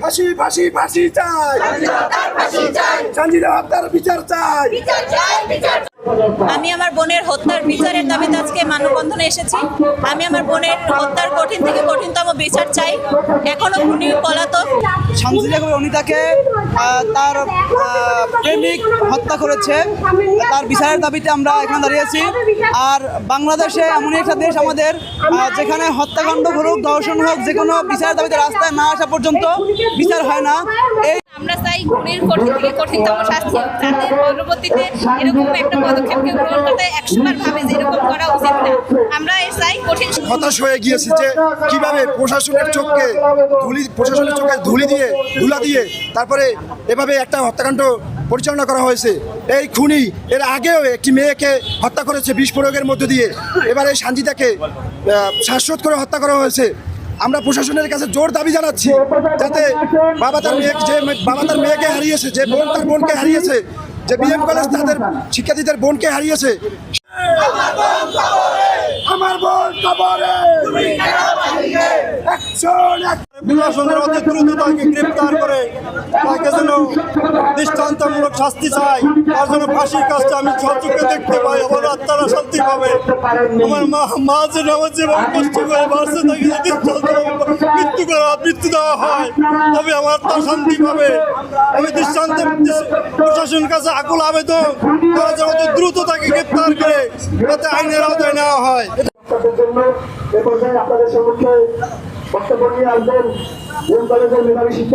ফাঁসি ফাঁসি ফাঁসি চাই, সঞ্জিতা হত্যার বিচার চাই। আমি আমার বোনের হত্যার বিচারের দাবিতে আজকে মানববন্ধনে এসেছি। আমি আমার বোনের হত্যার কঠিন থেকে কঠিনতম বিচার চাই। এখনো খুনি পলাতক। সঞ্জিতা অনিতাকে তার প্রেমিক হত্যা করেছে, তার বিচারের দাবিতে আমরা এখানে দাঁড়িয়েছি। আর বাংলাদেশে এমনই একটা দেশ আমাদের, যেখানে হত্যাকাণ্ড হোক, ধর্ষণ হোক, যে কোনো বিচারের দাবিতে রাস্তায় না আসা পর্যন্ত বিচার হয় না। এই আমরা চাই খুনির কঠিন থেকে কঠিনতম শাস্তি হোক, যাতে পরবর্তীতে এরকম একটা পদক্ষেপকে গ্রহণ করতে 100 বার ভাবে যে এরকম করা উচিত না। আমরা চাই কঠিন। হতাশ হয়ে গিয়েছে যে কিভাবে প্রশাসনের চোখে ধুলা দিয়ে তারপরে এভাবে একটা হত্যাকাণ্ড পরিচালনা করা হয়েছে। এই খুনি এর আগেও একটি মেয়েকে হত্যা করেছে বিষ প্রয়োগের মধ্য দিয়ে। এবারে সঞ্জিতাকে শ্বাসরোধ করে হত্যা করা হয়েছে। আমরা প্রশাসনের কাছে জোর দাবি জানাচ্ছি, যাতে বাবা তার মেয়েকে হারিয়েছে, যে বোন তার বোনকে হারিয়েছে, যে বিএম কলেজ তাদের শিক্ষার্থীদের বোনকে হারিয়েছে। আমার বোন কবরে, প্রশাসনের অতি দ্রুত তাকে গ্রেপ্তার করে তাকে যেন দৃষ্টান্তমূলক শাস্তি চাই। তার জন্য ফাঁসির কাজটা আমি সচক্ষে দেখতে পাই, আমার আত্মারা শান্তি পাবে। আমার মা যেন আমার জীবন কষ্ট করে বাড়ছে, তাকে যদি মৃত্যু দেওয়া হয় তবে আমার আত্মা শান্তি পাবে। আমি দৃষ্টান্ত প্রশাসনের কাছে আকুল আবেদন, তারা যেন অতি দ্রুত তাকে গ্রেপ্তার করে যাতে আইনের আওতায় নেওয়া হয়। আপনাদের সম্মুখে বক্তব্য নিয়ে আসবেন কলেজের মেধাবী শিক্ষা